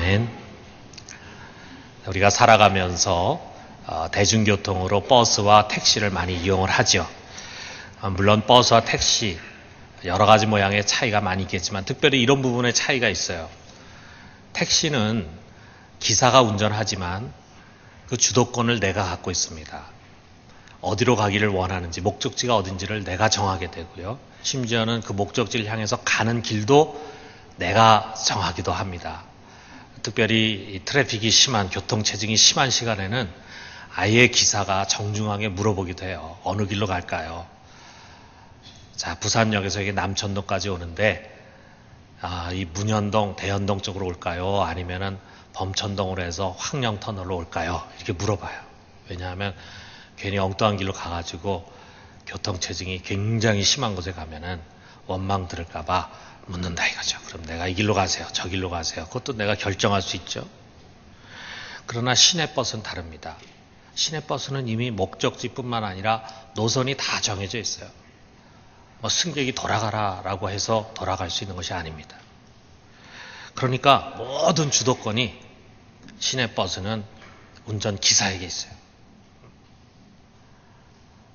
아멘. 우리가 살아가면서 대중교통으로 버스와 택시를 많이 이용을 하죠. 물론 버스와 택시 여러 가지 모양의 차이가 많이 있겠지만 특별히 이런 부분의 차이가 있어요. 택시는 기사가 운전하지만 그 주도권을 내가 갖고 있습니다. 어디로 가기를 원하는지, 목적지가 어딘지를 내가 정하게 되고요. 심지어는 그 목적지를 향해서 가는 길도 내가 정하기도 합니다. 특별히 트래픽이 심한, 교통체증이 심한 시간에는 아예 기사가 정중하게 물어보기도 해요. 어느 길로 갈까요? 자, 부산역에서 여기 남천동까지 오는데 이 문현동, 대현동 쪽으로 올까요? 아니면은 범천동으로 해서 황령터널로 올까요? 이렇게 물어봐요. 왜냐하면 괜히 엉뚱한 길로 가가지고 교통체증이 굉장히 심한 곳에 가면은 원망 들을까봐 묻는다 이거죠. 그럼 내가 이 길로 가세요. 저 길로 가세요. 그것도 내가 결정할 수 있죠. 그러나 시내버스는 다릅니다. 시내버스는 이미 목적지뿐만 아니라 노선이 다 정해져 있어요. 승객이 돌아가라라고 해서 돌아갈 수 있는 것이 아닙니다. 그러니까 모든 주도권이 시내버스는 운전기사에게 있어요.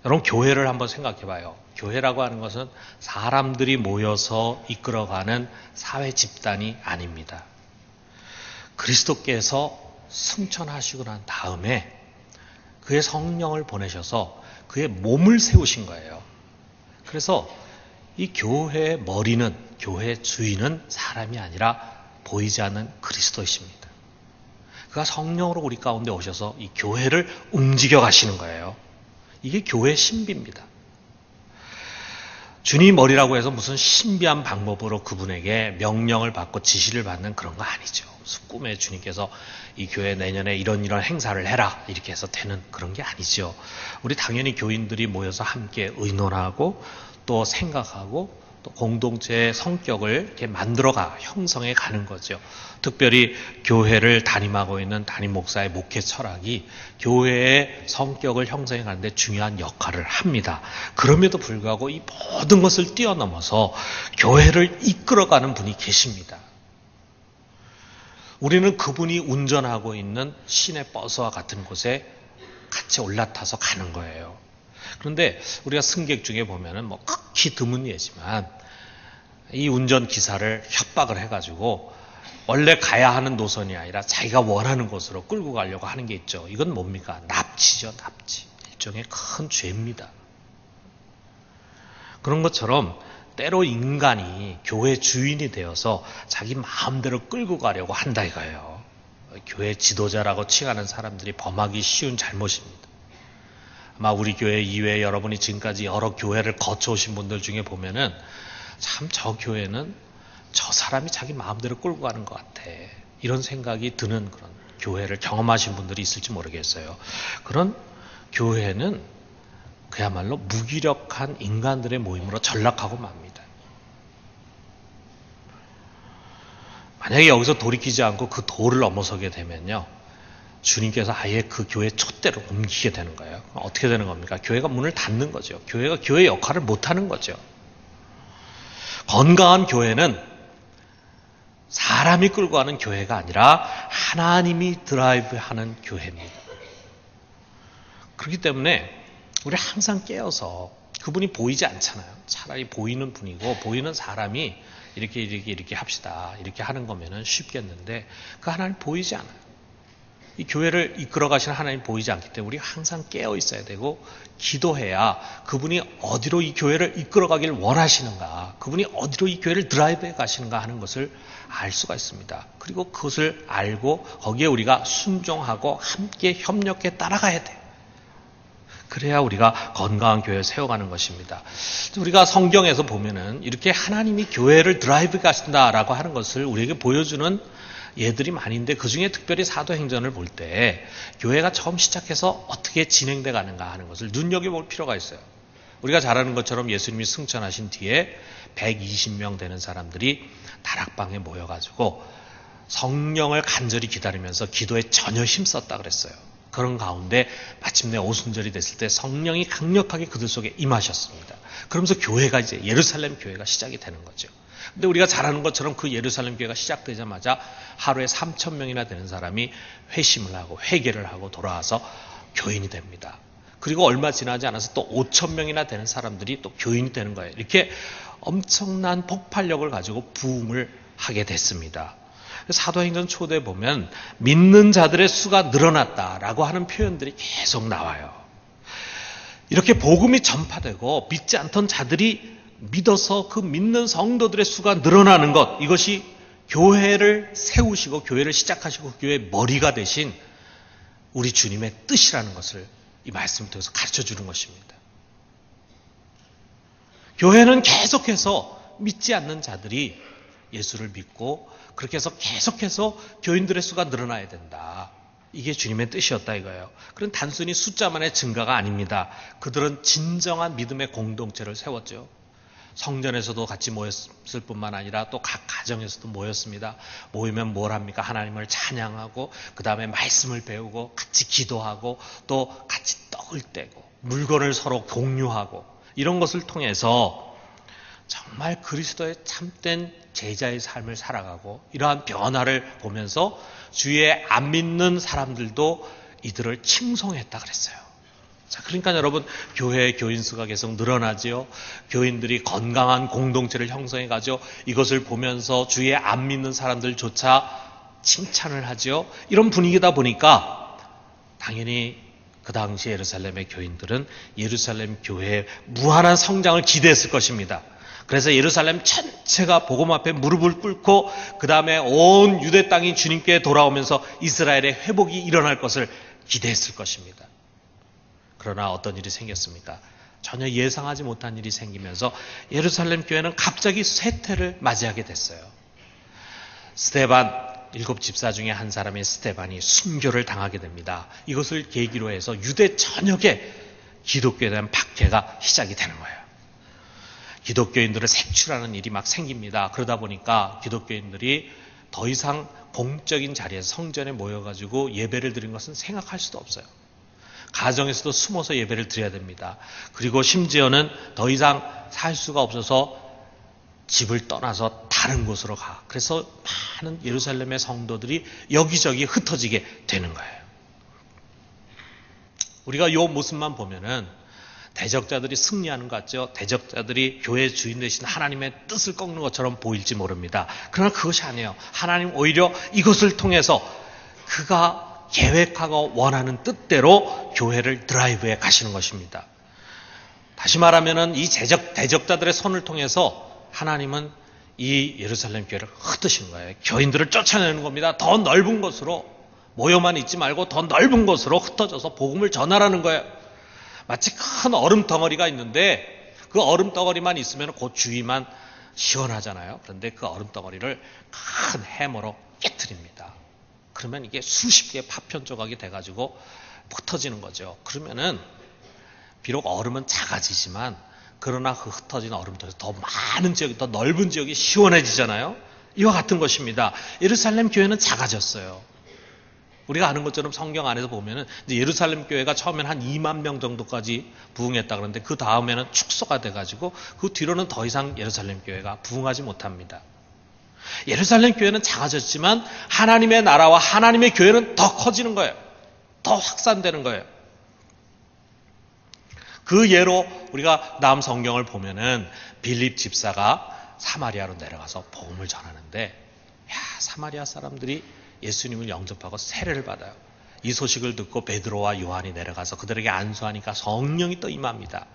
여러분, 교회를 한번 생각해 봐요. 교회라고 하는 것은 사람들이 모여서 이끌어가는 사회 집단이 아닙니다. 그리스도께서 승천하시고 난 다음에 그의 성령을 보내셔서 그의 몸을 세우신 거예요. 그래서 이 교회의 머리는, 교회 주인은 사람이 아니라 보이지 않는 그리스도이십니다. 그가 성령으로 우리 가운데 오셔서 이 교회를 움직여 가시는 거예요. 이게 교회의 신비입니다. 주님 머리라고 해서 무슨 신비한 방법으로 그분에게 명령을 받고 지시를 받는 그런 거 아니죠. 무슨 꿈에 주님께서 이 교회 내년에 이런 행사를 해라 이렇게 해서 되는 그런 게 아니죠. 우리 당연히 교인들이 모여서 함께 의논하고 또 생각하고 또 공동체의 성격을 이렇게 만들어가 형성해 가는 거죠. 특별히 교회를 담임하고 있는 담임 목사의 목회 철학이 교회의 성격을 형성해 가는데 중요한 역할을 합니다. 그럼에도 불구하고 이 모든 것을 뛰어넘어서 교회를 이끌어가는 분이 계십니다. 우리는 그분이 운전하고 있는 시내버스와 같은 곳에 같이 올라타서 가는 거예요. 그런데 우리가 승객 중에 보면은 극히 드문 예지만 이 운전기사를 협박을 해가지고 원래 가야 하는 노선이 아니라 자기가 원하는 곳으로 끌고 가려고 하는 게 있죠. 이건 뭡니까? 납치죠, 납치. 일종의 큰 죄입니다. 그런 것처럼 때로 인간이 교회 주인이 되어서 자기 마음대로 끌고 가려고 한다 이거예요. 교회 지도자라고 칭하는 사람들이 범하기 쉬운 잘못입니다. 아마 우리 교회 이외에 여러분이 지금까지 여러 교회를 거쳐오신 분들 중에 보면은 참 저 교회는 저 사람이 자기 마음대로 끌고 가는 것 같아. 이런 생각이 드는 그런 교회를 경험하신 분들이 있을지 모르겠어요. 그런 교회는 그야말로 무기력한 인간들의 모임으로 전락하고 맙니다. 만약에 여기서 돌이키지 않고 그 도를 넘어서게 되면요. 주님께서 아예 그 교회 촛대로 옮기게 되는 거예요. 어떻게 되는 겁니까? 교회가 문을 닫는 거죠. 교회가 교회의 역할을 못하는 거죠. 건강한 교회는 사람이 끌고 가는 교회가 아니라 하나님이 드라이브하는 교회입니다. 그렇기 때문에 우리 항상 깨어서 그분이 보이지 않잖아요. 차라리 보이는 분이고 보이는 사람이 이렇게 합시다. 이렇게 하는 거면은 쉽겠는데 그 하나님 보이지 않아요. 이 교회를 이끌어 가시는 하나님 보이지 않기 때문에 우리 항상 깨어 있어야 되고 기도해야 그분이 어디로 이 교회를 이끌어 가기를 원하시는가, 그분이 어디로 이 교회를 드라이브해 가시는가 하는 것을 알 수가 있습니다. 그리고 그것을 알고 거기에 우리가 순종하고 함께 협력해 따라가야 돼요. 그래야 우리가 건강한 교회를 세워가는 것입니다. 우리가 성경에서 보면은 이렇게 하나님이 교회를 드라이브 가신다라고 하는 것을 우리에게 보여주는 예들이 많이 있는데 그중에 특별히 사도행전을 볼 때 교회가 처음 시작해서 어떻게 진행돼 가는가 하는 것을 눈여겨볼 필요가 있어요. 우리가 잘 아는 것처럼 예수님이 승천하신 뒤에 120명 되는 사람들이 다락방에 모여가지고 성령을 간절히 기다리면서 기도에 전혀 힘썼다 그랬어요. 그런 가운데 마침내 오순절이 됐을 때 성령이 강력하게 그들 속에 임하셨습니다. 그러면서 교회가 이제 예루살렘 교회가 시작이 되는 거죠. 근데 우리가 잘 아는 것처럼 그 예루살렘 교회가 시작되자마자 하루에 3,000명이나 되는 사람이 회심을 하고 회개를 하고 돌아와서 교인이 됩니다. 그리고 얼마 지나지 않아서 또 5,000명이나 되는 사람들이 또 교인이 되는 거예요. 이렇게 엄청난 폭발력을 가지고 부흥을 하게 됐습니다. 사도행전 초대에 보면 믿는 자들의 수가 늘어났다라고 하는 표현들이 계속 나와요. 이렇게 복음이 전파되고 믿지 않던 자들이 믿어서 그 믿는 성도들의 수가 늘어나는 것, 이것이 교회를 세우시고 교회를 시작하시고 교회의 머리가 되신 우리 주님의 뜻이라는 것을 이 말씀을 통해서 가르쳐 주는 것입니다. 교회는 계속해서 믿지 않는 자들이 예수를 믿고 그렇게 해서 계속해서 교인들의 수가 늘어나야 된다. 이게 주님의 뜻이었다 이거예요. 그건 단순히 숫자만의 증가가 아닙니다. 그들은 진정한 믿음의 공동체를 세웠죠. 성전에서도 같이 모였을 뿐만 아니라 또 각 가정에서도 모였습니다. 모이면 뭘 합니까? 하나님을 찬양하고 그 다음에 말씀을 배우고 같이 기도하고 또 같이 떡을 떼고 물건을 서로 공유하고 이런 것을 통해서 정말 그리스도의 참된 제자의 삶을 살아가고 이러한 변화를 보면서 주위에 안 믿는 사람들도 이들을 칭송했다 그랬어요. 자, 그러니까 여러분 교회의 교인 수가 계속 늘어나지요. 교인들이 건강한 공동체를 형성해 가죠. 이것을 보면서 주위에 안 믿는 사람들조차 칭찬을 하지요. 이런 분위기다 보니까 당연히 그 당시 예루살렘의 교인들은 예루살렘 교회의 무한한 성장을 기대했을 것입니다. 그래서 예루살렘 전체가 복음 앞에 무릎을 꿇고 그 다음에 온 유대 땅이 주님께 돌아오면서 이스라엘의 회복이 일어날 것을 기대했을 것입니다. 그러나 어떤 일이 생겼습니까? 전혀 예상하지 못한 일이 생기면서 예루살렘 교회는 갑자기 쇠퇴를 맞이하게 됐어요. 스데반 7 집사 중에 한 사람인 스데반이 순교를 당하게 됩니다. 이것을 계기로 해서 유대 전역에 기독교에 대한 박해가 시작이 되는 거예요. 기독교인들을 색출하는 일이 막 생깁니다. 그러다 보니까 기독교인들이 더 이상 공적인 자리에서 성전에 모여가지고 예배를 드린 것은 생각할 수도 없어요. 가정에서도 숨어서 예배를 드려야 됩니다. 그리고 심지어는 더 이상 살 수가 없어서 집을 떠나서 다른 곳으로 가. 그래서 많은 예루살렘의 성도들이 여기저기 흩어지게 되는 거예요. 우리가 이 모습만 보면은 대적자들이 승리하는 것 같죠. 대적자들이 교회 주인 되신 하나님의 뜻을 꺾는 것처럼 보일지 모릅니다. 그러나 그것이 아니에요. 하나님 오히려 이것을 통해서 그가 계획하고 원하는 뜻대로 교회를 드라이브해 가시는 것입니다. 다시 말하면 이 대적자들의 손을 통해서 하나님은 이 예루살렘 교회를 흩으신 거예요. 교인들을 쫓아내는 겁니다. 더 넓은 곳으로 모여만 있지 말고 더 넓은 곳으로 흩어져서 복음을 전하라는 거예요. 마치 큰 얼음 덩어리가 있는데 그 얼음 덩어리만 있으면 그 주위만 시원하잖아요. 그런데 그 얼음 덩어리를 큰 해머로 깨트립니다. 그러면 이게 수십 개의 파편 조각이 돼가지고 흩어지는 거죠. 그러면은 비록 얼음은 작아지지만 그러나 그 흩어진 얼음 통해서 더 많은 지역이 더 넓은 지역이 시원해지잖아요. 이와 같은 것입니다. 예루살렘 교회는 작아졌어요. 우리가 아는 것처럼 성경 안에서 보면은 이제 예루살렘 교회가 처음에는 한 2만 명 정도까지 부흥했다 그러는데 그 다음에는 축소가 돼가지고 그 뒤로는 더 이상 예루살렘 교회가 부흥하지 못합니다. 예루살렘 교회는 작아졌지만 하나님의 나라와 하나님의 교회는 더 커지는 거예요. 더 확산되는 거예요. 그 예로 우리가 다음 성경을 보면은 빌립 집사가 사마리아로 내려가서 복음을 전하는데 사마리아 사람들이 예수님을 영접하고 세례를 받아요. 이 소식을 듣고 베드로와 요한이 내려가서 그들에게 안수하니까 성령이 또 임합니다.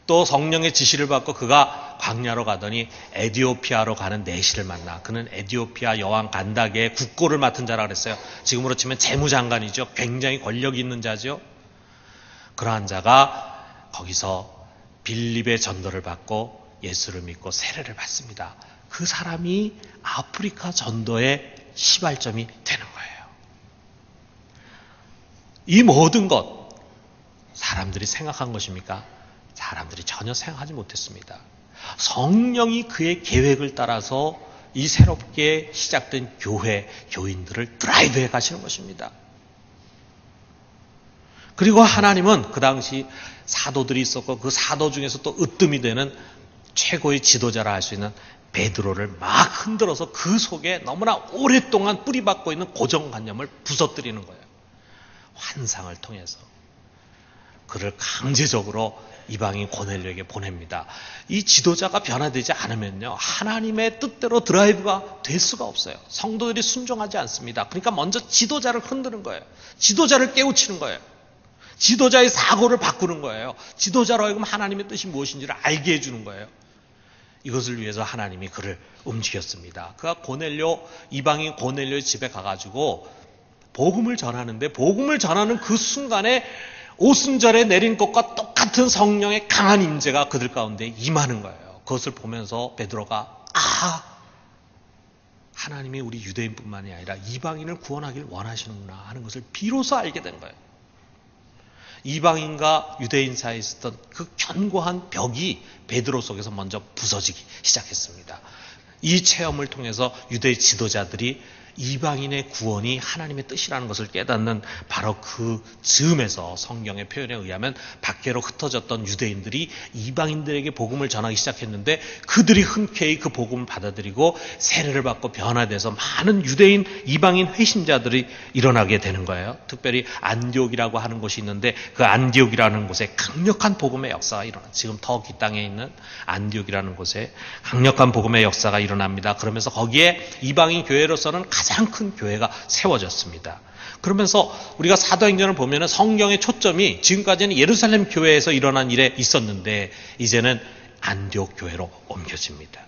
또 성령의 지시를 받고 그가 광야로 가더니 에디오피아로 가는 내시를 만나. 그는 에디오피아 여왕 간다게의 국고를 맡은 자라 그랬어요. 지금으로 치면 재무장관이죠. 굉장히 권력이 있는 자죠. 그러한 자가 거기서 빌립의 전도를 받고 예수를 믿고 세례를 받습니다. 그 사람이 아프리카 전도의 시발점이 되는 거예요. 이 모든 것 사람들이 생각한 것입니까? 사람들이 전혀 생각하지 못했습니다. 성령이 그의 계획을 따라서 이 새롭게 시작된 교회, 교인들을 드라이브해 가시는 것입니다. 그리고 하나님은 그 당시 사도들이 있었고 그 사도 중에서 또 으뜸이 되는 최고의 지도자라 할 수 있는 베드로를 막 흔들어서 그 속에 너무나 오랫동안 뿌리박고 있는 고정관념을 부서뜨리는 거예요. 환상을 통해서. 그를 강제적으로 이방인 고넬료에게 보냅니다. 이 지도자가 변화되지 않으면요, 하나님의 뜻대로 드라이브가 될 수가 없어요. 성도들이 순종하지 않습니다. 그러니까 먼저 지도자를 흔드는 거예요. 지도자를 깨우치는 거예요. 지도자의 사고를 바꾸는 거예요. 지도자로 하여금 하나님의 뜻이 무엇인지를 알게 해주는 거예요. 이것을 위해서 하나님이 그를 움직였습니다. 그가 이방인 고넬료의 집에 가가지고 복음을 전하는데, 복음을 전하는 그 순간에 오순절에 내린 것과 똑같은 성령의 강한 임재가 그들 가운데 임하는 거예요. 그것을 보면서 베드로가 하나님이 우리 유대인뿐만이 아니라 이방인을 구원하길 원하시는구나 하는 것을 비로소 알게 된 거예요. 이방인과 유대인 사이에 있었던 그 견고한 벽이 베드로 속에서 먼저 부서지기 시작했습니다. 이 체험을 통해서 유대 지도자들이 이방인의 구원이 하나님의 뜻이라는 것을 깨닫는 바로 그 즈음에서 성경의 표현에 의하면 밖으로 흩어졌던 유대인들이 이방인들에게 복음을 전하기 시작했는데, 그들이 흔쾌히 그 복음을 받아들이고 세례를 받고 변화돼서 많은 유대인 이방인 회심자들이 일어나게 되는 거예요. 특별히 안디옥이라고 하는 곳이 있는데 그 안디옥이라는 곳에 강력한 복음의 역사가 일어납니다. 지금 터키 땅에 있는 안디옥이라는 곳에 강력한 복음의 역사가 일어납니다. 그러면서 거기에 이방인 교회로서는 가장 큰 교회가 세워졌습니다. 그러면서 우리가 사도행전을 보면 성경의 초점이 지금까지는 예루살렘 교회에서 일어난 일에 있었는데 이제는 안디옥 교회로 옮겨집니다.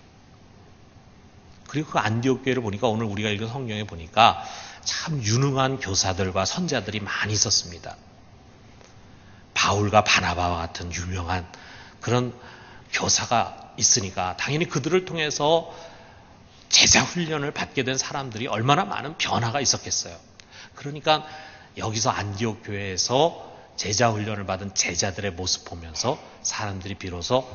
그리고 그 안디옥 교회를 보니까 오늘 우리가 읽은 성경에 보니까 참 유능한 교사들과 선자들이 많이 있었습니다. 바울과 바나바와 같은 유명한 그런 교사가 있으니까 당연히 그들을 통해서 제자 훈련을 받게 된 사람들이 얼마나 많은 변화가 있었겠어요. 그러니까 여기서 안디옥 교회에서 제자 훈련을 받은 제자들의 모습 보면서 사람들이 비로소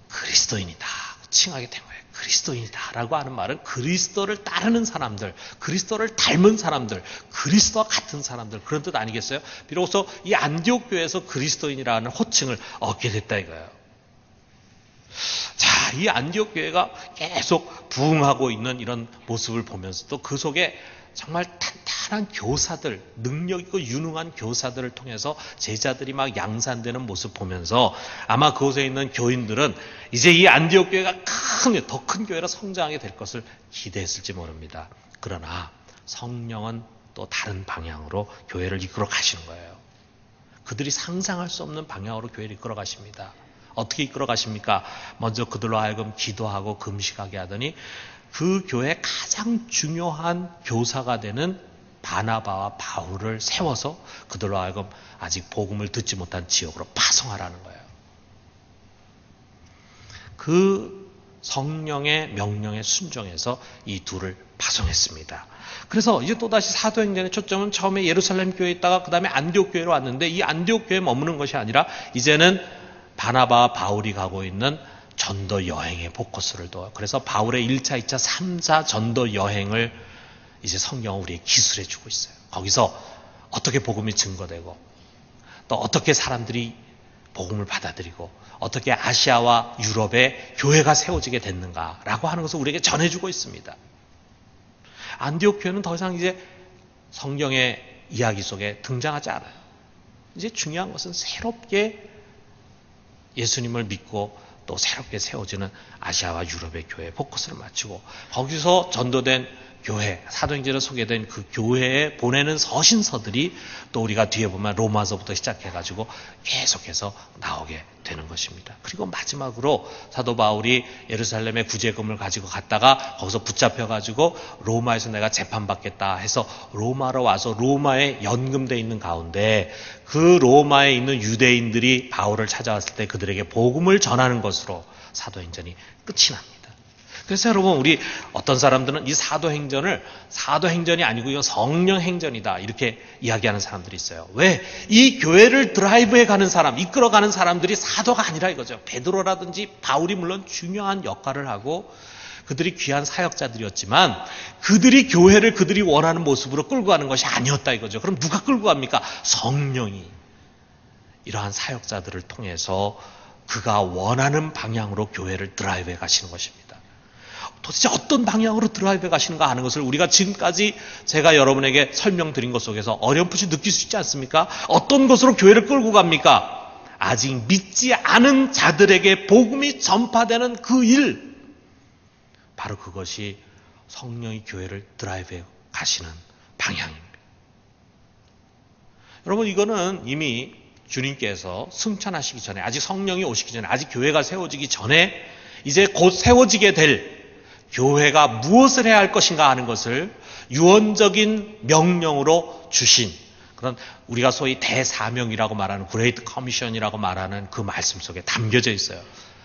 그리스도인이다 칭하게 된 거예요. 그리스도인이다 라고 하는 말은 그리스도를 따르는 사람들, 그리스도를 닮은 사람들, 그리스도와 같은 사람들, 그런 뜻 아니겠어요? 비로소 이 안디옥 교회에서 그리스도인이라는 호칭을 얻게 됐다 이거예요. 자, 이 안디옥 교회가 계속 부흥하고 있는 이런 모습을 보면서도 그 속에 정말 탄탄한 교사들, 능력 있고 유능한 교사들을 통해서 제자들이 막 양산되는 모습 보면서 아마 그곳에 있는 교인들은 이제 이 안디옥 교회가 더 큰 교회로 성장하게 될 것을 기대했을지 모릅니다. 그러나 성령은 또 다른 방향으로 교회를 이끌어 가시는 거예요. 그들이 상상할 수 없는 방향으로 교회를 이끌어 가십니다. 어떻게 이끌어 가십니까? 먼저 그들로 하여금 기도하고 금식하게 하더니 그 교회의 가장 중요한 교사가 되는 바나바와 바울을 세워서 그들로 하여금 아직 복음을 듣지 못한 지역으로 파송하라는 거예요. 그 성령의 명령에 순종해서 이 둘을 파송했습니다. 그래서 이제 또다시 사도행전의 초점은 처음에 예루살렘 교회에 있다가 그 다음에 안디옥 교회로 왔는데 이 안디옥 교회에 머무는 것이 아니라 이제는 바나바와 바울이 가고 있는 전도 여행에 포커스를 둬요. 그래서 바울의 1차, 2차, 3차 전도 여행을 이제 성경은 우리에게 기술해 주고 있어요. 거기서 어떻게 복음이 증거되고 또 어떻게 사람들이 복음을 받아들이고 어떻게 아시아와 유럽에 교회가 세워지게 됐는가라고 하는 것을 우리에게 전해주고 있습니다. 안디옥 교회는 더 이상 이제 성경의 이야기 속에 등장하지 않아요. 이제 중요한 것은 새롭게 예수님을 믿고 또 새롭게 세워지는 아시아와 유럽의 교회에 포커스를 맞추고 거기서 전도된 교회, 사도행전에 소개된 그 교회에 보내는 서신서들이 또 우리가 뒤에 보면 로마서부터 시작해가지고 계속해서 나오게 되는 것입니다. 그리고 마지막으로 사도 바울이 예루살렘에 구제금을 가지고 갔다가 거기서 붙잡혀가지고 로마에서 내가 재판받겠다 해서 로마로 와서 로마에 연금돼 있는 가운데 그 로마에 있는 유대인들이 바울을 찾아왔을 때 그들에게 복음을 전하는 것으로 사도행전이 끝이 납니다. 그래서 여러분 우리 어떤 사람들은 이 사도행전이 아니고 이건 성령행전이다 이렇게 이야기하는 사람들이 있어요. 왜? 이 교회를 드라이브해 가는 사람, 이끌어가는 사람들이 사도가 아니라 이거죠. 베드로라든지 바울이 물론 중요한 역할을 하고 그들이 귀한 사역자들이었지만 그들이 교회를 그들이 원하는 모습으로 끌고 가는 것이 아니었다 이거죠. 그럼 누가 끌고 갑니까? 성령이 이러한 사역자들을 통해서 그가 원하는 방향으로 교회를 드라이브해 가시는 것입니다. 도대체 어떤 방향으로 드라이브해 가시는가 하는 것을 우리가 지금까지 제가 여러분에게 설명드린 것 속에서 어렴풋이 느낄 수 있지 않습니까? 어떤 것으로 교회를 끌고 갑니까? 아직 믿지 않은 자들에게 복음이 전파되는 그 일, 바로 그것이 성령이 교회를 드라이브해 가시는 방향입니다. 여러분, 이거는 이미 주님께서 승천하시기 전에, 아직 성령이 오시기 전에, 아직 교회가 세워지기 전에 이제 곧 세워지게 될 교회가 무엇을 해야 할 것인가 하는 것을 유언적인 명령으로 주신 그런 우리가 소위 대사명이라고 말하는 그레이트 커미션이라고 말하는 그 말씀 속에 담겨져 있어요.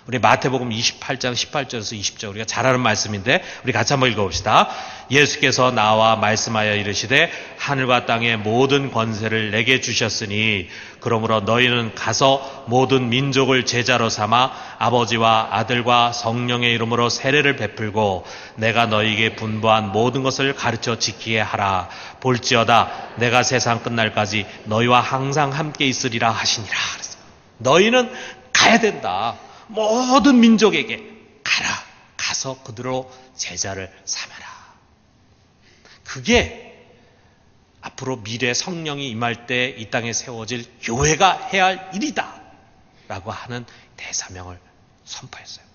우리 마태복음 28장 18절에서 20절 우리가 잘 아는 말씀인데 우리 같이 한번 읽어봅시다. 예수께서 나와 말씀하여 이르시되 하늘과 땅의 모든 권세를 내게 주셨으니 그러므로 너희는 가서 모든 민족을 제자로 삼아 아버지와 아들과 성령의 이름으로 세례를 베풀고 내가 너희에게 분부한 모든 것을 가르쳐 지키게 하라. 볼지어다 내가 세상 끝날까지 너희와 항상 함께 있으리라 하시니라. 그랬어요. 너희는 가야 된다. 모든 민족에게 가서 그들로 제자를 삼아라. 그게 앞으로 미래 성령이 임할 때 이 땅에 세워질 교회가 해야 할 일이다 라고 하는 대사명을 선포했어요.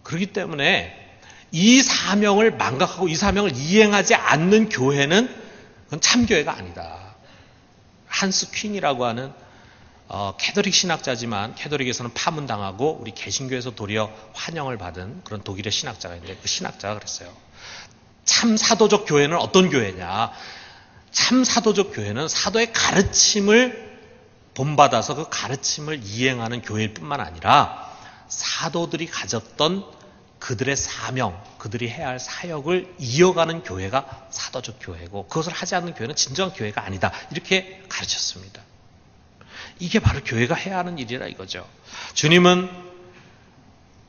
그렇기 때문에 이 사명을 망각하고 이 사명을 이행하지 않는 교회는 그건 참교회가 아니다. 한스 퀸이라고 하는 캐톨릭 신학자지만 캐톨릭에서는 파문당하고 우리 개신교에서 도리어 환영을 받은 그런 독일의 신학자가 있는데 그 신학자가 그랬어요. 참 사도적 교회는 어떤 교회냐? 참 사도적 교회는 사도의 가르침을 본받아서 그 가르침을 이행하는 교회일 뿐만 아니라 사도들이 가졌던 그들의 사명, 그들이 해야 할 사역을 이어가는 교회가 사도적 교회고 그것을 하지 않는 교회는 진정한 교회가 아니다. 이렇게 가르쳤습니다. 이게 바로 교회가 해야 하는 일이라 이거죠. 주님은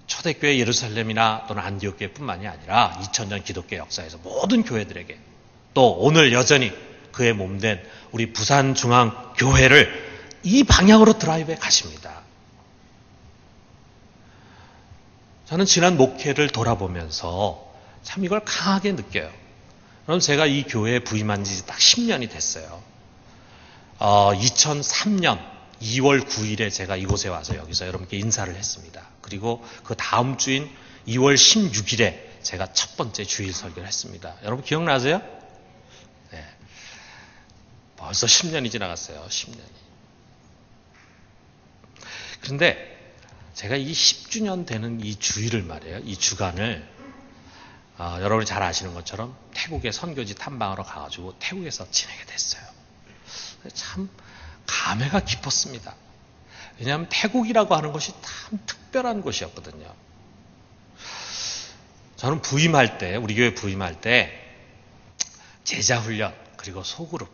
초대교회 예루살렘이나 또는 안디옥교회뿐만이 아니라 2000년 기독교 역사에서 모든 교회들에게 또 오늘 여전히 그의 몸된 우리 부산중앙교회를 이 방향으로 드라이브해 가십니다. 저는 지난 목회를 돌아보면서 참 이걸 강하게 느껴요. 그럼 제가 이 교회에 부임한 지 딱 10년이 됐어요. 2003년 2월 9일에 제가 이곳에 와서 여기서 여러분께 인사를 했습니다. 그리고 그 다음 주인 2월 16일에 제가 첫 번째 주일 설교를 했습니다. 여러분 기억나세요? 네. 벌써 10년이 지나갔어요. 10년이. 그런데 제가 이 10주년 되는 이 주일을 말이에요. 이 주간을 여러분이 잘 아시는 것처럼 태국에 선교지 탐방하러 가가지고 태국에서 지내게 됐어요. 참 감회가 깊었습니다. 왜냐하면 태국이라고 하는 것이 참 특별한 곳이었거든요. 저는 부임할 때 우리 교회 부임할 때 제자훈련 그리고 소그룹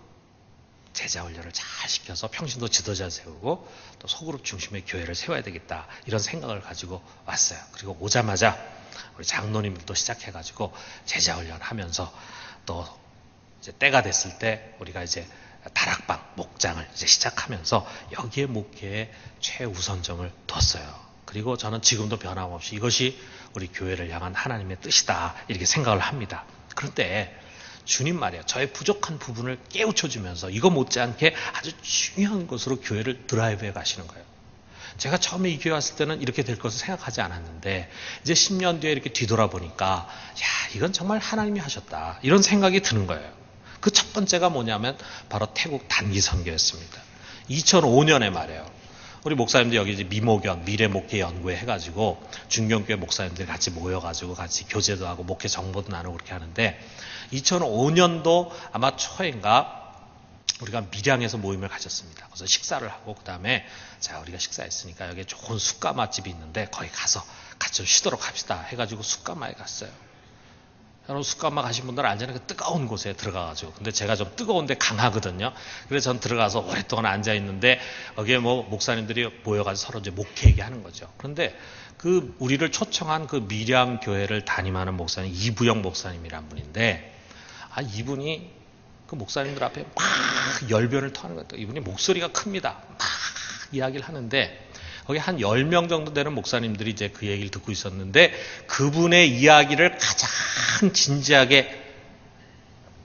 제자훈련을 잘 시켜서 평신도 지도자 세우고 또 소그룹 중심의 교회를 세워야 되겠다 이런 생각을 가지고 왔어요. 그리고 오자마자 우리 장로님들도 시작해가지고 제자훈련 하면서 또 이제 때가 됐을 때 우리가 이제 다락방 목장을 이제 시작하면서 여기에 목회에 최우선점을 뒀어요. 그리고 저는 지금도 변함없이 이것이 우리 교회를 향한 하나님의 뜻이다 이렇게 생각을 합니다. 그런데 주님 말이에요. 저의 부족한 부분을 깨우쳐주면서 이거 못지않게 아주 중요한 것으로 교회를 드라이브해 가시는 거예요. 제가 처음에 이 교회 왔을 때는 이렇게 될 것을 생각하지 않았는데 이제 10년 뒤에 이렇게 뒤돌아보니까 야 이건 정말 하나님이 하셨다 이런 생각이 드는 거예요. 그 첫 번째가 뭐냐면 바로 태국 단기 선교였습니다. 2005년에 말이에요. 우리 목사님들 여기 이제 미목연, 미래목회연구회 해가지고 중경교회 목사님들이 같이 모여가지고 같이 교제도 하고 목회 정보도 나누고 그렇게 하는데 2005년도 아마 초인가 우리가 밀양에서 모임을 가졌습니다. 그래서 식사를 하고 그 다음에 자 우리가 식사했으니까 여기 좋은 숯가 맛집이 있는데 거기 가서 같이 좀 쉬도록 합시다 해가지고 숯가마에 갔어요. 여러분 숙가마 가신 분들은 알잖아요. 그 뜨거운 곳에 들어가가지고. 근데 제가 좀 뜨거운데 강하거든요. 그래서 전 들어가서 오랫동안 앉아 있는데 거기에 뭐 목사님들이 모여가지고 서로 이제 목회 얘기하는 거죠. 그런데 그 우리를 초청한 그 밀양 교회를 담임하는 목사님 이부영 목사님이란 분인데 이분이 그 목사님들 앞에 막 열변을 토하는 것 같아요. 이분이 목소리가 큽니다. 막 이야기를 하는데 거기 한 10명 정도 되는 목사님들이 이제 그 얘기를 듣고 있었는데 그분의 이야기를 가장 진지하게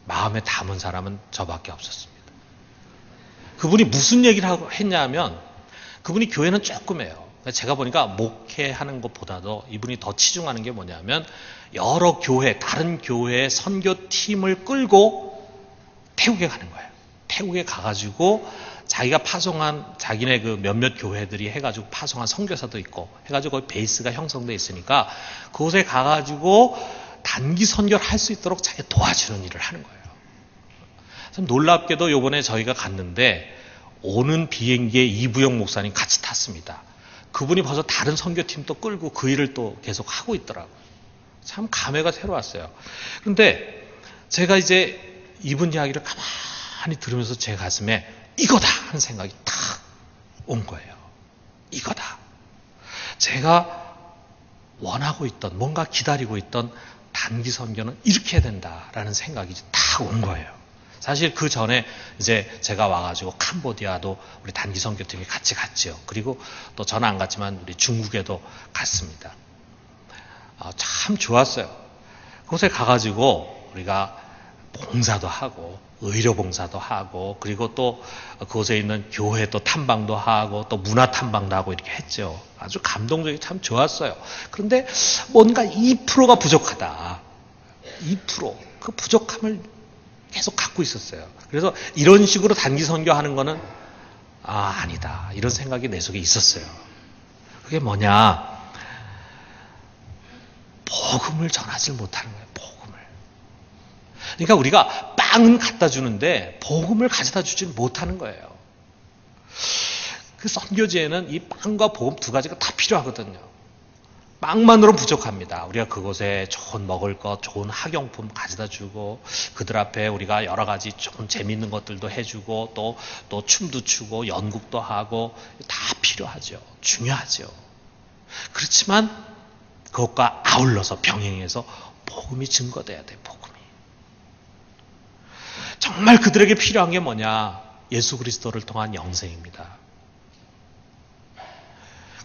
마음에 담은 사람은 저밖에 없었습니다. 그분이 무슨 얘기를 했냐면 그분이 교회는 조그매요. 제가 보니까 목회하는 것보다도 이분이 더 치중하는 게 뭐냐면 여러 교회, 다른 교회의 선교팀을 끌고 태국에 가는 거예요. 태국에 가가지고 자기가 파송한 자기네 그 몇몇 교회들이 해가지고 파송한 선교사도 있고 해가지고 거기 베이스가 형성되어 있으니까 그곳에 가가지고 단기 선교를 할 수 있도록 자기가 도와주는 일을 하는 거예요. 참 놀랍게도 요번에 저희가 갔는데 오는 비행기에 이부영 목사님 같이 탔습니다. 그분이 벌써 다른 선교팀도 끌고 그 일을 또 계속 하고 있더라고요. 참 감회가 새로웠어요. 그런데 제가 이제 이분 이야기를 가만히 들으면서 제 가슴에 이거다 하는 생각이 탁 온 거예요. 이거다. 제가 원하고 있던 뭔가 기다리고 있던 단기 선교는 이렇게 해야 된다라는 생각이 탁 온 거예요. 사실 그 전에 이제 제가 와가지고 캄보디아도 우리 단기 선교팀이 같이 갔죠. 그리고 또 저는 안 갔지만 우리 중국에도 갔습니다. 참 좋았어요. 그곳에 가가지고 우리가 봉사도 하고 의료 봉사도 하고 그리고 또 그곳에 있는 교회도 탐방도 하고 또 문화 탐방도 하고 이렇게 했죠. 아주 감동적이 참 좋았어요. 그런데 뭔가 2%가 부족하다. 2% 그 부족함을 계속 갖고 있었어요. 그래서 이런 식으로 단기 선교하는 거는 아니다. 이런 생각이 내 속에 있었어요. 그게 뭐냐? 복음을 전하지 못하는 거예요. 복음을. 그러니까 우리가 빵은 갖다 주는데 복음을 가져다 주지 못하는 거예요. 그 선교지에는 이 빵과 복음 두 가지가 다 필요하거든요. 빵만으로는 부족합니다. 우리가 그곳에 좋은 먹을 것, 좋은 학용품 가져다 주고 그들 앞에 우리가 여러 가지 좀 재밌는 것들도 해주고 또 춤도 추고 연극도 하고 다 필요하죠. 중요하죠. 그렇지만 그것과 아울러서 병행해서 복음이 증거돼야 돼. 복음이. 정말 그들에게 필요한 게 뭐냐? 예수 그리스도를 통한 영생입니다.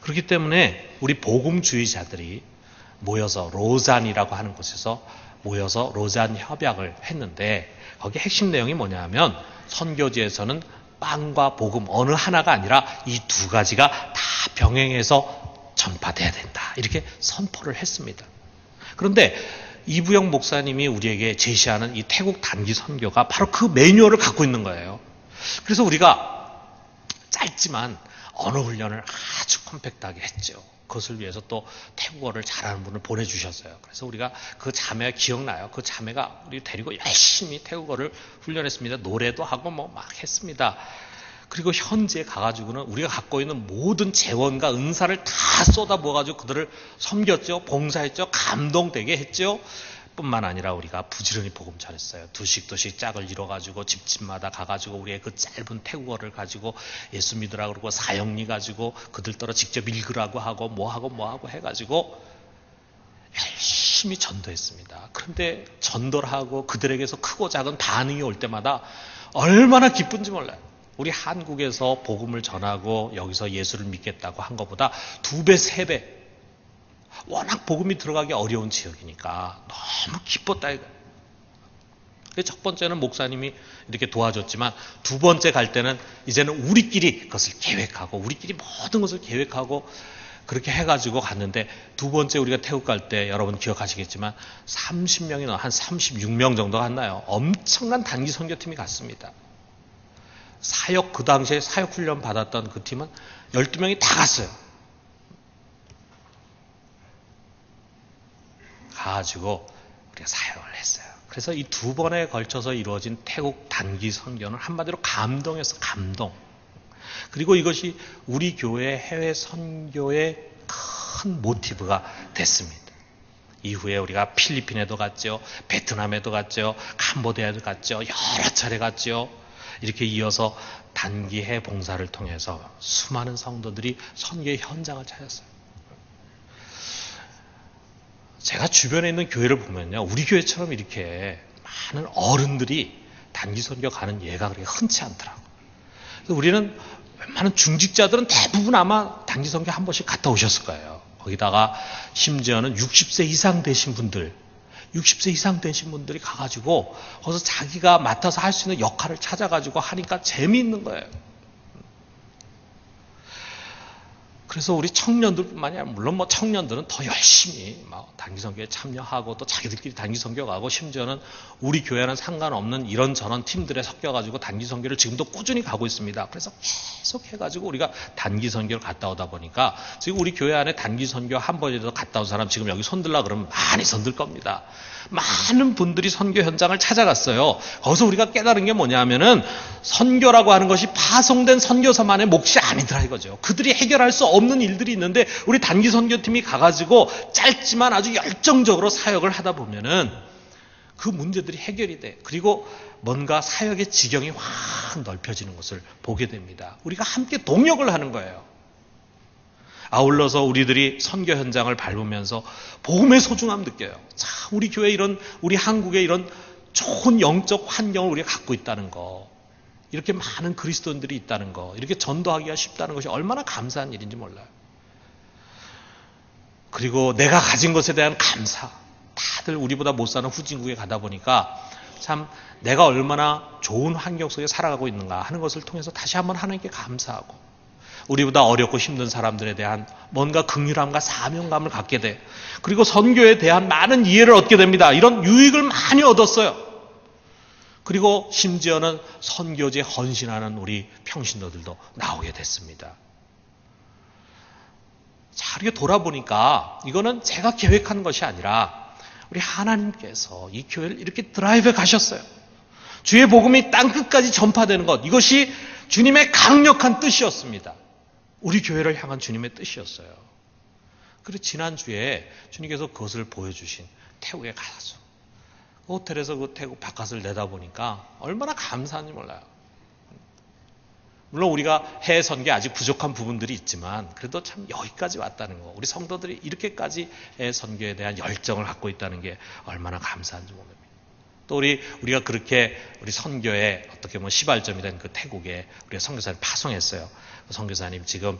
그렇기 때문에 우리 복음주의자들이 모여서 로잔이라고 하는 곳에서 모여서 로잔 협약을 했는데 거기 핵심 내용이 뭐냐면 선교지에서는 빵과 복음 어느 하나가 아니라 이 두 가지가 다 병행해서 전파돼야 된다. 이렇게 선포를 했습니다. 그런데 이부영 목사님이 우리에게 제시하는 이 태국 단기 선교가 바로 그 매뉴얼을 갖고 있는 거예요. 그래서 우리가 짧지만 언어 훈련을 아주 컴팩트하게 했죠. 그것을 위해서 또 태국어를 잘하는 분을 보내주셨어요. 그래서 우리가 그 자매가 기억나요. 그 자매가 우리 데리고 열심히 태국어를 훈련했습니다. 노래도 하고 뭐 막 했습니다. 그리고 현지에 가가지고는 우리가 갖고 있는 모든 재원과 은사를 다 쏟아부어가지고 그들을 섬겼죠. 봉사했죠. 감동되게 했죠. 뿐만 아니라 우리가 부지런히 복음 전했어요. 두씩 짝을 이뤄가지고 집집마다 가가지고 우리의 그 짧은 태국어를 가지고 예수 믿으라고 그러고 사형리 가지고 그들 따라 직접 읽으라고 하고 뭐하고 해가지고 열심히 전도했습니다. 그런데 전도를 하고 그들에게서 크고 작은 반응이 올 때마다 얼마나 기쁜지 몰라요. 우리 한국에서 복음을 전하고 여기서 예수를 믿겠다고 한 것보다 2배, 3배 워낙 복음이 들어가기 어려운 지역이니까 너무 기뻤다 이거예요. 첫 번째는 목사님이 이렇게 도와줬지만 두 번째 갈 때는 이제는 우리끼리 그것을 계획하고 우리끼리 모든 것을 계획하고 그렇게 해가지고 갔는데 두 번째 우리가 태국 갈 때 여러분 기억하시겠지만 30명이 넘어 한 36명 정도 갔나요? 엄청난 단기 선교팀이 갔습니다. 사역 그 당시에 사역 훈련 받았던 그 팀은 12명이 다 갔어요. 가지고 우리가 사역을 했어요. 그래서 이 2번에 걸쳐서 이루어진 태국 단기 선교는 한마디로 감동에서 감동. 그리고 이것이 우리 교회 해외 선교의 큰 모티브가 됐습니다. 이후에 우리가 필리핀에도 갔죠. 베트남에도 갔죠. 캄보디아에도 갔죠. 여러 차례 갔죠. 이렇게 이어서 단기해 봉사를 통해서 수많은 성도들이 선교의 현장을 찾았어요. 제가 주변에 있는 교회를 보면요, 우리 교회처럼 이렇게 많은 어른들이 단기 선교 가는 예가 그렇게 흔치 않더라고요. 그래서 우리는 웬만한 중직자들은 대부분 아마 단기 선교 한 번씩 갔다 오셨을 거예요. 거기다가 심지어는 60세 이상 되신 분들, 60세 이상 되신 분들이 가가지고 거기서 자기가 맡아서 할 수 있는 역할을 찾아가지고 하니까 재미있는 거예요. 그래서 우리 청년들뿐만이 아니라 물론 청년들은 더 열심히 단기 선교에 참여하고 또 자기들끼리 단기 선교 가고 심지어는 우리 교회와는 상관없는 이런저런 팀들에 섞여가지고 단기 선교를 지금도 꾸준히 가고 있습니다. 그래서 계속 해가지고 우리가 단기 선교를 갔다 오다 보니까 지금 우리 교회 안에 단기 선교 한 번이라도 갔다 온 사람 지금 여기 손들라 그러면 많이 손들 겁니다. 많은 분들이 선교 현장을 찾아갔어요. 거기서 우리가 깨달은 게 뭐냐면은 선교라고 하는 것이 파송된 선교사만의 몫이 아니더라 이거죠. 그들이 해결할 수 없는 일들이 있는데 우리 단기 선교팀이 가가지고 짧지만 아주 열정적으로 사역을 하다 보면은 그 문제들이 해결이 돼. 그리고 뭔가 사역의 지경이 확 넓혀지는 것을 보게 됩니다. 우리가 함께 동역을 하는 거예요. 아울러서 우리들이 선교 현장을 밟으면서 복음의 소중함 느껴요. 자, 우리 교회 우리 한국에 이런 좋은 영적 환경을 우리가 갖고 있다는 거, 이렇게 많은 그리스도인들이 있다는 거, 이렇게 전도하기가 쉽다는 것이 얼마나 감사한 일인지 몰라요. 그리고 내가 가진 것에 대한 감사, 다들 우리보다 못 사는 후진국에 가다 보니까 참 내가 얼마나 좋은 환경 속에 살아가고 있는가 하는 것을 통해서 다시 한번 하나님께 감사하고, 우리보다 어렵고 힘든 사람들에 대한 뭔가 긍휼함과 사명감을 갖게 돼. 그리고 선교에 대한 많은 이해를 얻게 됩니다. 이런 유익을 많이 얻었어요. 그리고 심지어는 선교지에 헌신하는 우리 평신도들도 나오게 됐습니다. 자, 이렇게 돌아보니까 이거는 제가 계획한 것이 아니라 우리 하나님께서 이 교회를 이렇게 드라이브해 가셨어요. 주의 복음이 땅끝까지 전파되는 것, 이것이 주님의 강력한 뜻이었습니다. 우리 교회를 향한 주님의 뜻이었어요. 그리고 지난주에 주님께서 그것을 보여주신 태국에 가서 호텔에서 그 태국 바깥을 내다보니까 얼마나 감사한지 몰라요. 물론 우리가 해외 선교에 아직 부족한 부분들이 있지만 그래도 참 여기까지 왔다는 거, 우리 성도들이 이렇게까지 해외 선교에 대한 열정을 갖고 있다는 게 얼마나 감사한지 모릅니다. 또 우리가 그렇게 우리 선교에 어떻게 보면 시발점이 된 그 태국에 우리가 선교사를 파송했어요. 그 선교사님 지금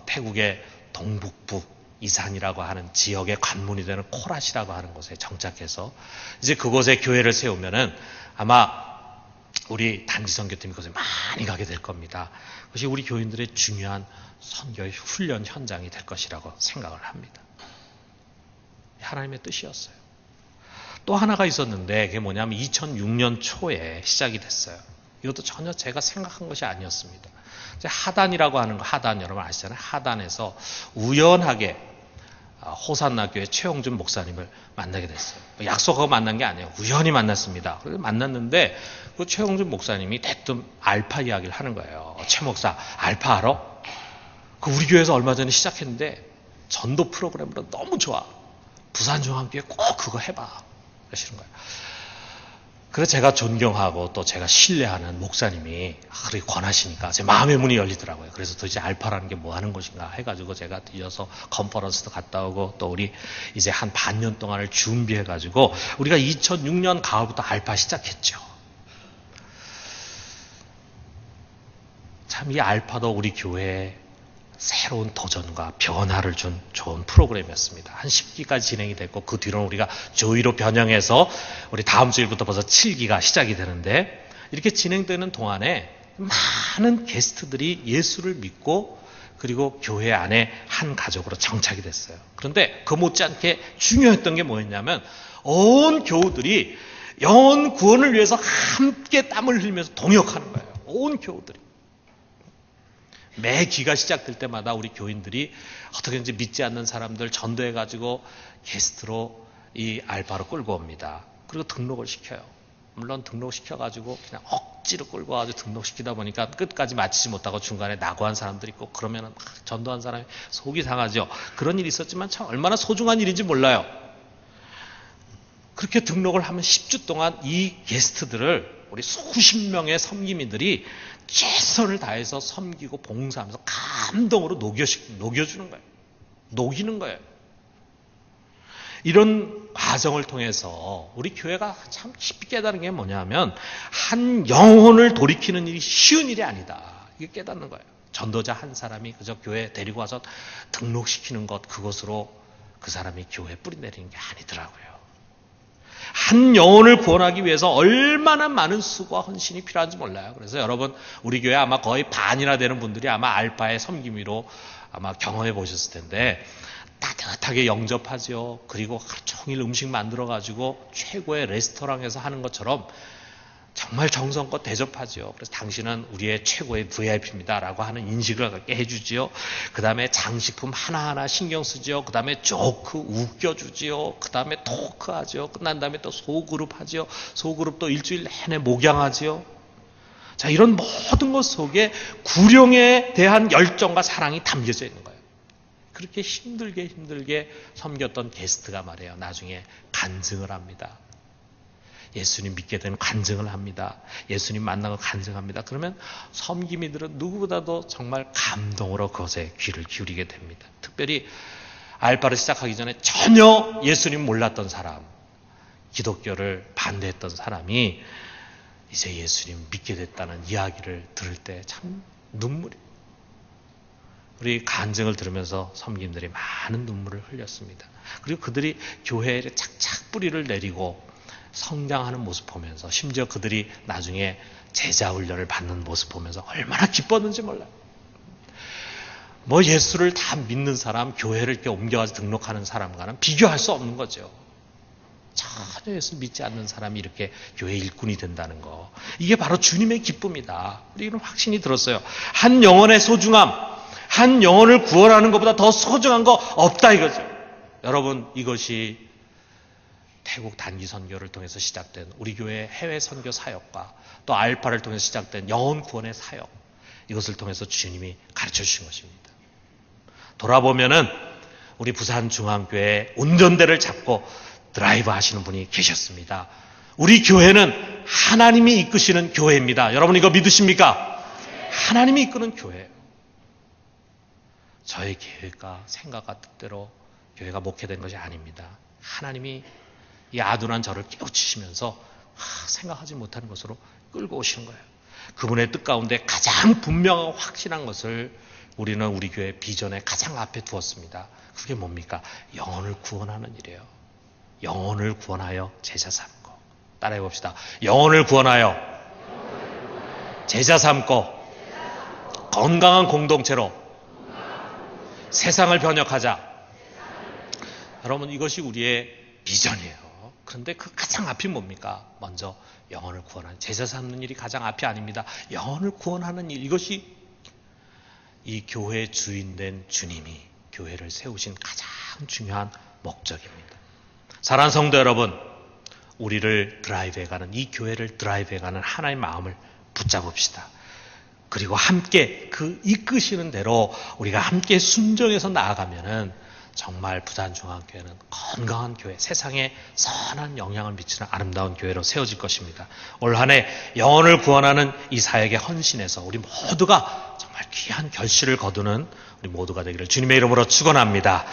태국의 동북부 이산이라고 하는 지역의 관문이 되는 코랏이라고 하는 곳에 정착해서 이제 그곳에 교회를 세우면은 아마 우리 단기 선교팀이 그곳에 많이 가게 될 겁니다. 그것이 우리 교인들의 중요한 선교의 훈련 현장이 될 것이라고 생각을 합니다. 하나님의 뜻이었어요. 또 하나가 있었는데 그게 뭐냐면 2006년 초에 시작이 됐어요. 이것도 전혀 제가 생각한 것이 아니었습니다. 하단이라고 하는 거, 하단 여러분 아시잖아요. 하단에서 우연하게 호산나교의 최용준 목사님을 만나게 됐어요. 약속하고 만난 게 아니에요. 우연히 만났습니다. 그래서 만났는데 그 최용준 목사님이 대뜸 알파 이야기를 하는 거예요. 최 목사, 알파 알아? 그 우리 교회에서 얼마 전에 시작했는데 전도 프로그램으로 너무 좋아. 부산중앙교회 꼭 그거 해봐. 그러시는 거예요. 그래서 제가 존경하고 또 제가 신뢰하는 목사님이 그렇게 권하시니까 제 마음의 문이 열리더라고요. 그래서 도대체 알파라는 게 뭐 하는 것인가 해가지고 제가 이어서 컨퍼런스도 갔다 오고 또 우리 이제 한 반년 동안을 준비해가지고 우리가 2006년 가을부터 알파 시작했죠. 참 이 알파도 우리 교회에 새로운 도전과 변화를 준 좋은 프로그램이었습니다. 한 10기까지 진행이 됐고 그 뒤로는 우리가 조이로 변형해서 우리 다음 주일부터 벌써 7기가 시작이 되는데 이렇게 진행되는 동안에 많은 게스트들이 예수를 믿고 그리고 교회 안에 한 가족으로 정착이 됐어요. 그런데 그 못지않게 중요했던 게 뭐였냐면 온 교우들이 영혼 구원을 위해서 함께 땀을 흘리면서 동역하는 거예요. 온 교우들이. 매 기가 시작될 때마다 우리 교인들이 어떻게든지 믿지 않는 사람들 전도해가지고 게스트로 이 알파로 끌고 옵니다. 그리고 등록을 시켜요. 물론 등록시켜가지고 그냥 억지로 끌고 와서 등록시키다 보니까 끝까지 마치지 못하고 중간에 낙오한 사람들이 있고 그러면 막 전도한 사람이 속이 상하죠. 그런 일이 있었지만 참 얼마나 소중한 일인지 몰라요. 그렇게 등록을 하면 10주 동안 이 게스트들을 우리 수십 명의 섬김이들이 최선을 다해서 섬기고 봉사하면서 감동으로 녹여주는 거예요. 녹이는 거예요. 이런 과정을 통해서 우리 교회가 참 깊이 깨달은 게 뭐냐면 한 영혼을 돌이키는 일이 쉬운 일이 아니다. 이게 깨닫는 거예요. 전도자 한 사람이 그저 교회에 데리고 와서 등록시키는 것, 그것으로 그 사람이 교회에 뿌리 내리는 게 아니더라고요. 한 영혼을 구원하기 위해서 얼마나 많은 수고와 헌신이 필요한지 몰라요. 그래서 여러분, 우리 교회 아마 거의 반이나 되는 분들이 아마 알파의 섬김위로 아마 경험해 보셨을 텐데, 따뜻하게 영접하죠. 그리고 하루 종일 음식 만들어가지고 최고의 레스토랑에서 하는 것처럼 정말 정성껏 대접하죠. 그래서 당신은 우리의 최고의 VIP입니다 라고 하는 인식을 갖게 해주지요. 그 다음에 장식품 하나하나 신경 쓰죠. 그 다음에 조크 웃겨주지요. 그 다음에 토크하죠. 끝난 다음에 또 소그룹 하죠. 소그룹 또 일주일 내내 목양하지요. 자, 이런 모든 것 속에 구령에 대한 열정과 사랑이 담겨져 있는 거예요. 그렇게 힘들게 섬겼던 게스트가 말이에요. 나중에 간증을 합니다. 예수님 믿게 되는 간증을 합니다. 예수님 만나고 간증합니다. 그러면 섬김이들은 누구보다도 정말 감동으로 그것에 귀를 기울이게 됩니다. 특별히 알파를 시작하기 전에 전혀 예수님 몰랐던 사람, 기독교를 반대했던 사람이 이제 예수님 믿게 됐다는 이야기를 들을 때 참 눈물이, 우리 간증을 들으면서 섬김들이 많은 눈물을 흘렸습니다. 그리고 그들이 교회에 착착 뿌리를 내리고 성장하는 모습 보면서, 심지어 그들이 나중에 제자 훈련을 받는 모습 보면서 얼마나 기뻤는지 몰라요. 뭐 예수를 다 믿는 사람, 교회를 이렇게 옮겨가서 등록하는 사람과는 비교할 수 없는 거죠. 전혀 예수 믿지 않는 사람이 이렇게 교회 일꾼이 된다는 거, 이게 바로 주님의 기쁨이다. 우리는 확신이 들었어요. 한 영혼의 소중함, 한 영혼을 구원하는 것보다 더 소중한 거 없다 이거죠. 여러분, 이것이 태국 단기 선교를 통해서 시작된 우리 교회의 해외 선교 사역과 또 알파를 통해서 시작된 영혼 구원의 사역, 이것을 통해서 주님이 가르쳐 주신 것입니다. 돌아보면은 우리 부산중앙교회 운전대를 잡고 드라이브 하시는 분이 계셨습니다. 우리 교회는 하나님이 이끄시는 교회입니다. 여러분 이거 믿으십니까? 하나님이 이끄는 교회예요. 저의 계획과 생각과 뜻대로 교회가 목회된 것이 아닙니다. 하나님이 이 아둔한 저를 깨우치시면서 생각하지 못하는 것으로 끌고 오시는 거예요. 그분의 뜻 가운데 가장 분명하고 확신한 것을 우리는 우리 교회 비전의 가장 앞에 두었습니다. 그게 뭡니까? 영혼을 구원하는 일이에요. 영혼을 구원하여 제자 삼고. 따라해 봅시다. 영혼을 구원하여 제자 삼고 건강한 공동체로 세상을 변혁하자. 여러분, 이것이 우리의 비전이에요. 그런데 그 가장 앞이 뭡니까? 먼저 영혼을 구원하는, 제자 삼는 일이 가장 앞이 아닙니다. 영혼을 구원하는 일, 이것이 이 교회의 주인된 주님이 교회를 세우신 가장 중요한 목적입니다. 사랑하는 성도 여러분, 우리를 드라이브해가는, 이 교회를 드라이브해가는 하나님의 마음을 붙잡읍시다. 그리고 함께 그 이끄시는 대로 우리가 함께 순종해서 나아가면은 정말 부산중앙교회는 건강한 교회, 세상에 선한 영향을 미치는 아름다운 교회로 세워질 것입니다. 올 한 해 영혼을 구원하는 이 사역에 헌신해서 우리 모두가 정말 귀한 결실을 거두는 우리 모두가 되기를 주님의 이름으로 축원합니다.